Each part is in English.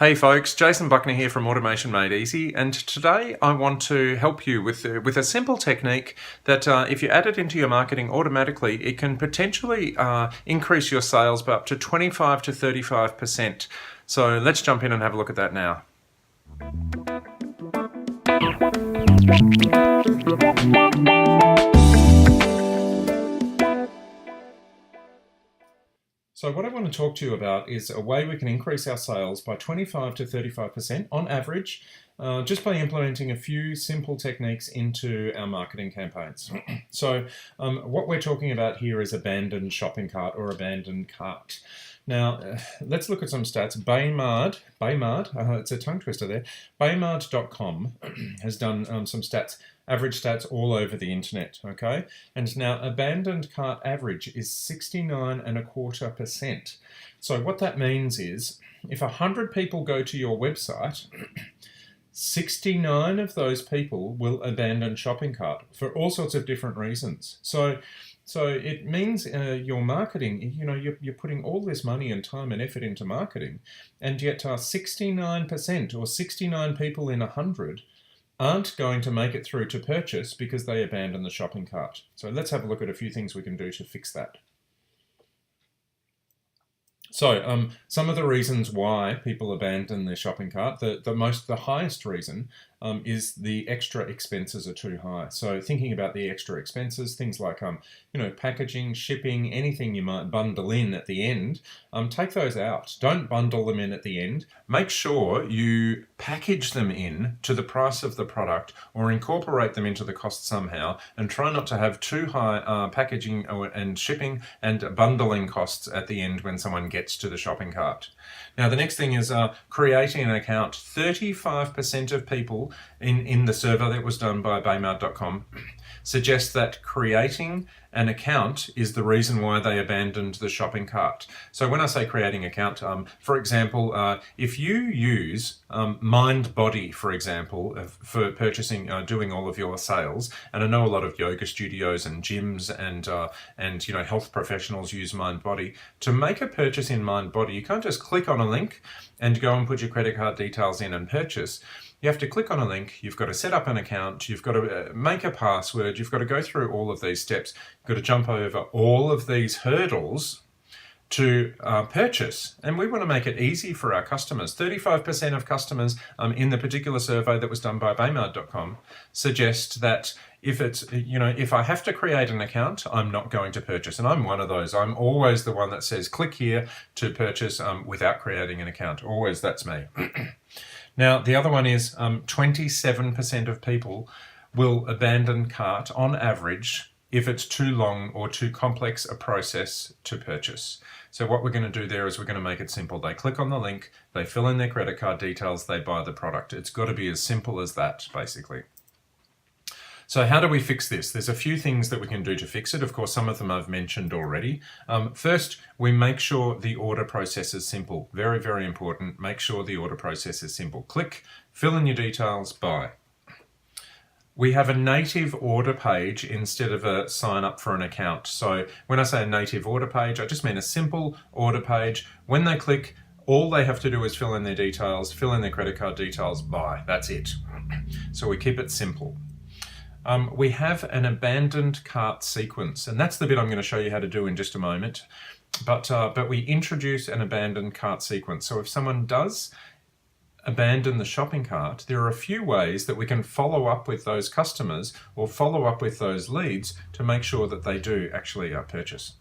Hey folks, Jason Buckner here from Automation Made Easy, and today I want to help you with a simple technique that if you add it into your marketing automatically, it can potentially increase your sales by up to 25 to 35%. So let's jump in and have a look at that now. So what I want to talk to you about is a way we can increase our sales by 25 to 35% on average, just by implementing a few simple techniques into our marketing campaigns. So what we're talking about here is abandoned shopping cart or abandoned cart. Now, let's look at some stats. Baymard, it's a tongue twister there, Baymard.com has done some stats, average stats all over the internet, okay? And now abandoned cart average is 69.25%. So what that means is, if 100 people go to your website, 69 of those people will abandon shopping cart for all sorts of different reasons. So it means your marketing, you're putting all this money and time and effort into marketing, and yet 69% or 69 people in 100 aren't going to make it through to purchase because they abandon the shopping cart. So let's have a look at a few things we can do to fix that. So some of the reasons why people abandon their shopping cart, the highest reason is the extra expenses are too high. So thinking about the extra expenses, things like packaging, shipping, anything you might bundle in at the end, take those out. Don't bundle them in at the end. Make sure you package them in to the price of the product or incorporate them into the cost somehow, and try not to have too high packaging and shipping and bundling costs at the end when someone gets to the shopping cart. Now the next thing is creating an account. 35% of people in the survey that was done by Baymard.com suggest that creating an account is the reason why they abandoned the shopping cart. So when I say creating an account, for example, if you use MindBody, for example, for purchasing, doing all of your sales, and I know a lot of yoga studios and gyms and health professionals use MindBody. To make a purchase in MindBody, you can't just click on a link and go and put your credit card details in and purchase. You have to click on a link, you've got to set up an account, you've got to make a password, you've got to go through all of these steps, you've got to jump over all of these hurdles to purchase. And we want to make it easy for our customers. 35% of customers in the particular survey that was done by Baymard.com suggest that if I have to create an account, I'm not going to purchase. And I'm one of those. I'm always the one that says, click here to purchase without creating an account. Always, that's me. Now, the other one is 27% of people will abandon cart on average if it's too long or too complex a process to purchase. So what we're going to do there is we're going to make it simple. They click on the link, they fill in their credit card details, they buy the product. It's got to be as simple as that, basically. So how do we fix this? There's a few things that we can do to fix it. Of course, some of them I've mentioned already. First, we make sure the order process is simple. Very, very important. Make sure the order process is simple. Click, fill in your details, buy. We have a native order page instead of a sign up for an account. So when I say a native order page, I just mean a simple order page. When they click, all they have to do is fill in their details, fill in their credit card details, buy. That's it. So we keep it simple. We have an abandoned cart sequence, and that's the bit I'm going to show you how to do in just a moment. But we introduce an abandoned cart sequence. So if someone does abandon the shopping cart, there are a few ways that we can follow up with those customers or follow up with those leads to make sure that they do actually purchase.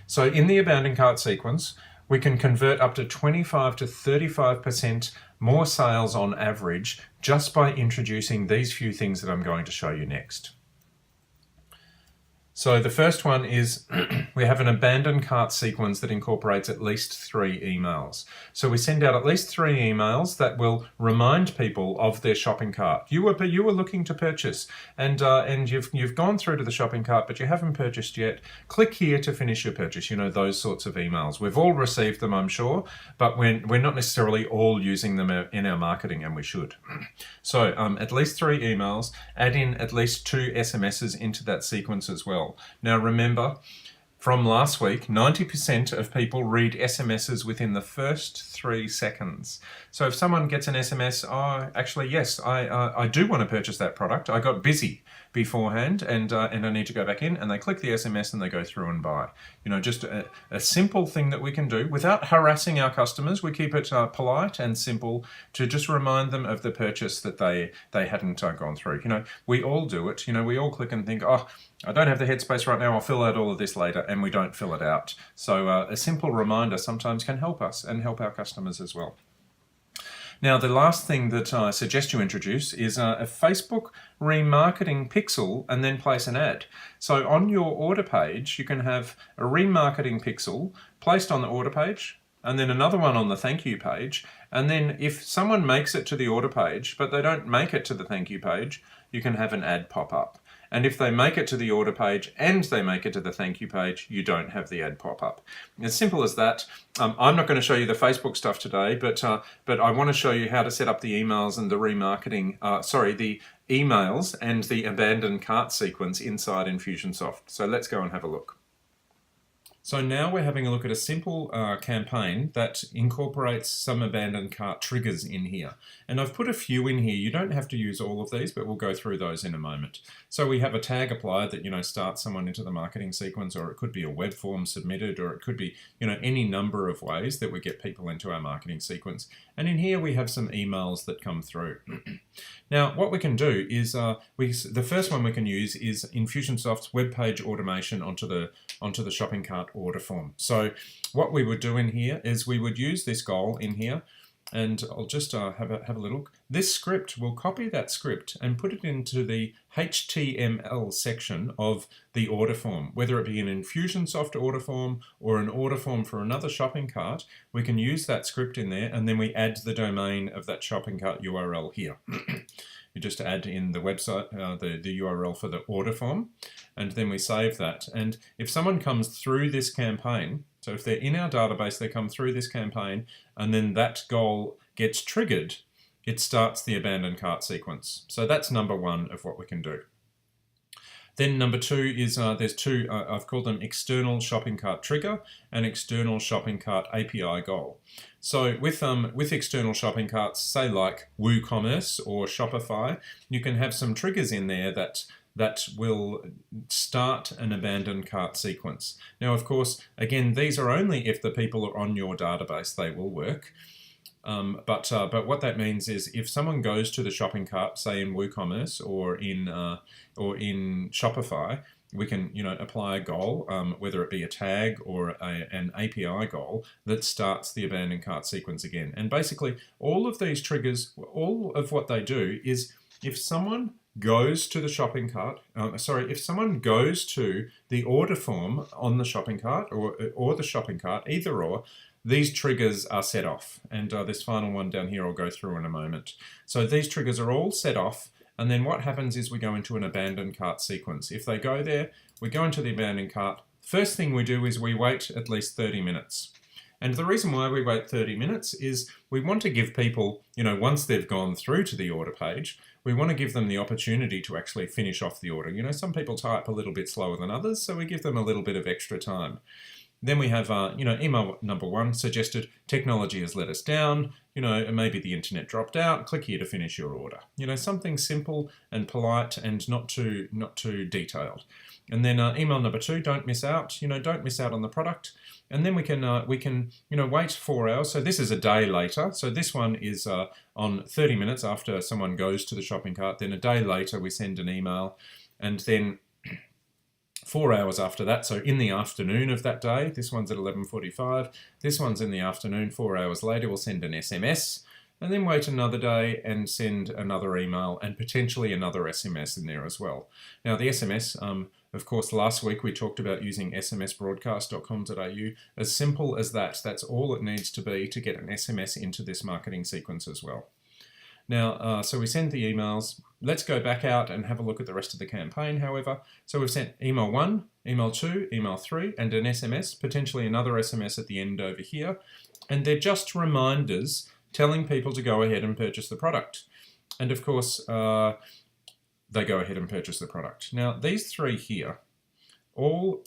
So in the abandoned cart sequence, we can convert up to 25 to 35% more sales on average just by introducing these few things that I'm going to show you next. So the first one is we have an abandoned cart sequence that incorporates at least 3 emails. So we send out at least 3 emails that will remind people of their shopping cart. You were looking to purchase, and you've gone through to the shopping cart, but you haven't purchased yet. Click here to finish your purchase. Those sorts of emails. We've all received them, I'm sure, but we're not necessarily all using them in our marketing, and we should. So at least 3 emails. Add in at least 2 SMSs into that sequence as well. Now remember, From last week, 90% of people read SMSs within the first 3 seconds. So if someone gets an SMS, oh, actually, yes, I do want to purchase that product. I got busy beforehand and I need to go back in, and they click the SMS and they go through and buy. You know, just a simple thing that we can do without harassing our customers. We keep it polite and simple to just remind them of the purchase that they hadn't gone through. You know, we all do it. You know, we all click and think, oh, I don't have the headspace right now, I'll fill out all of this later, and we don't fill it out. So a simple reminder sometimes can help us and help our customers as well. Now, the last thing that I suggest you introduce is a Facebook remarketing pixel and then place an ad. So on your order page, you can have a remarketing pixel placed on the order page, and then another one on the thank you page. And then if someone makes it to the order page, but they don't make it to the thank you page, you can have an ad pop up. And if they make it to the order page and they make it to the thank you page, you don't have the ad pop up. As simple as that. I'm not going to show you the Facebook stuff today, but I want to show you how to set up the emails and the remarketing, the emails and the abandoned cart sequence inside Infusionsoft. So let's go and have a look. So now we're having a look at a simple campaign that incorporates some abandoned cart triggers in here. And I've put a few in here. You don't have to use all of these, but we'll go through those in a moment. So we have a tag applied that, you know, starts someone into the marketing sequence, or it could be a web form submitted, or it could be, you know, any number of ways that we get people into our marketing sequence. And in here we have some emails that come through. Now, what we can do is, the first one we can use is Infusionsoft's web page automation onto the shopping cart order form. So what we would do in here is we would use this goal in here, and I'll just have a little look. This script, will copy that script and put it into the HTML section of the order form, whether it be an Infusionsoft order form or an order form for another shopping cart. We can use that script in there, and then we add the domain of that shopping cart URL here. You just add in the website, the URL for the order form, and then we save that. And if someone comes through this campaign, so if they're in our database, they come through this campaign, and then that goal gets triggered, it starts the abandoned cart sequence. So that's number one of what we can do. Then number two is, there's two, I've called them external shopping cart trigger and external shopping cart API goal. So with external shopping carts, say like WooCommerce or Shopify, you can have some triggers in there that will start an abandoned cart sequence. Now, of course, again, these are only if the people are on your database, they will work. But what that means is if someone goes to the shopping cart, say in WooCommerce or in Shopify, we can, you know, apply a goal, whether it be a tag or an API goal that starts the abandoned cart sequence again. And basically, all of these triggers, all of what they do is if someone goes to the shopping cart, if someone goes to the order form on the shopping cart or the shopping cart, either or, these triggers are set off. And this final one down here I'll go through in a moment. So these triggers are all set off, and then what happens is we go into an abandoned cart sequence. If they go there, we go into the abandoned cart. First thing we do is we wait at least 30 minutes. And the reason why we wait 30 minutes is we want to give people, you know, once they've gone through to the order page, we want to give them the opportunity to actually finish off the order. You know, some people type a little bit slower than others, so we give them a little bit of extra time. Then we have, email number one suggested technology has let us down. You know, maybe the internet dropped out. Click here to finish your order. You know, something simple and polite and not too detailed. And then email number two, don't miss out. You know, don't miss out on the product. And then we can wait 4 hours. So this is a day later. So this one is on 30 minutes after someone goes to the shopping cart. Then a day later we send an email, and then 4 hours after that, so in the afternoon of that day, this one's at 11:45, this one's in the afternoon, 4 hours later, we'll send an SMS, and then wait another day and send another email and potentially another SMS in there as well. Now the SMS, of course, last week we talked about using smsbroadcast.com.au. As simple as that, that's all it needs to be to get an SMS into this marketing sequence as well. Now, so we send the emails. Let's go back out and have a look at the rest of the campaign, however. So we've sent email 1, email 2, email 3, and an SMS, potentially another SMS at the end over here. And they're just reminders telling people to go ahead and purchase the product. And of course, they go ahead and purchase the product. Now, these three here all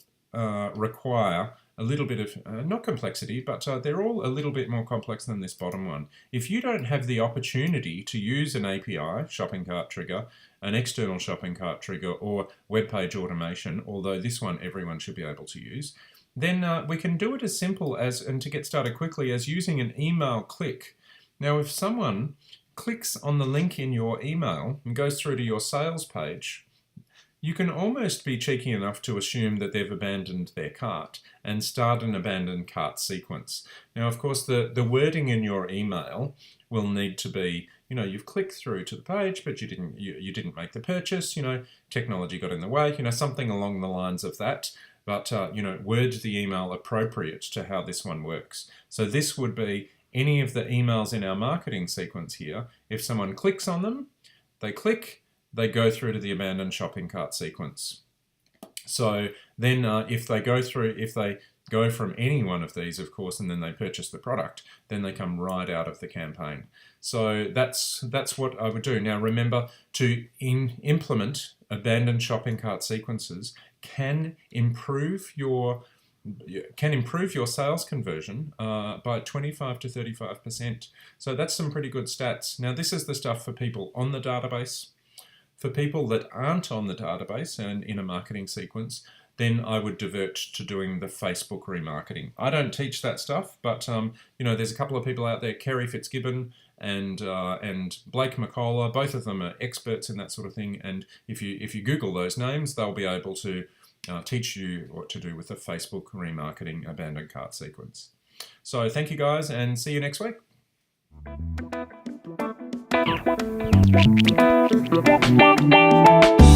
require a little bit of, not complexity, but they're all a little bit more complex than this bottom one. If you don't have the opportunity to use an API, shopping cart trigger, an external shopping cart trigger, or web page automation, although this one everyone should be able to use, then we can do it as simple as, and to get started quickly, as using an email click. Now, if someone clicks on the link in your email and goes through to your sales page, you can almost be cheeky enough to assume that they've abandoned their cart and start an abandoned cart sequence. Now, of course, the wording in your email will need to be, you've clicked through to the page, but you didn't make the purchase, technology got in the way, something along the lines of that. But, word the email appropriate to how this one works. So this would be any of the emails in our marketing sequence here. If someone clicks on them, they go through to the abandoned shopping cart sequence. So then if they go from any one of these, of course, and then they purchase the product, then they come right out of the campaign. So that's what I would do. Now remember, to implement abandoned shopping cart sequences can improve your sales conversion by 25 to 35%. So that's some pretty good stats. Now this is the stuff for people on the database. For people that aren't on the database and in a marketing sequence, then I would divert to doing the Facebook remarketing. I don't teach that stuff, but there's a couple of people out there, Kerry Fitzgibbon and Blake McCullough. Both of them are experts in that sort of thing. And if you Google those names, they'll be able to teach you what to do with the Facebook remarketing abandoned cart sequence. So thank you guys, and see you next week. Thank you.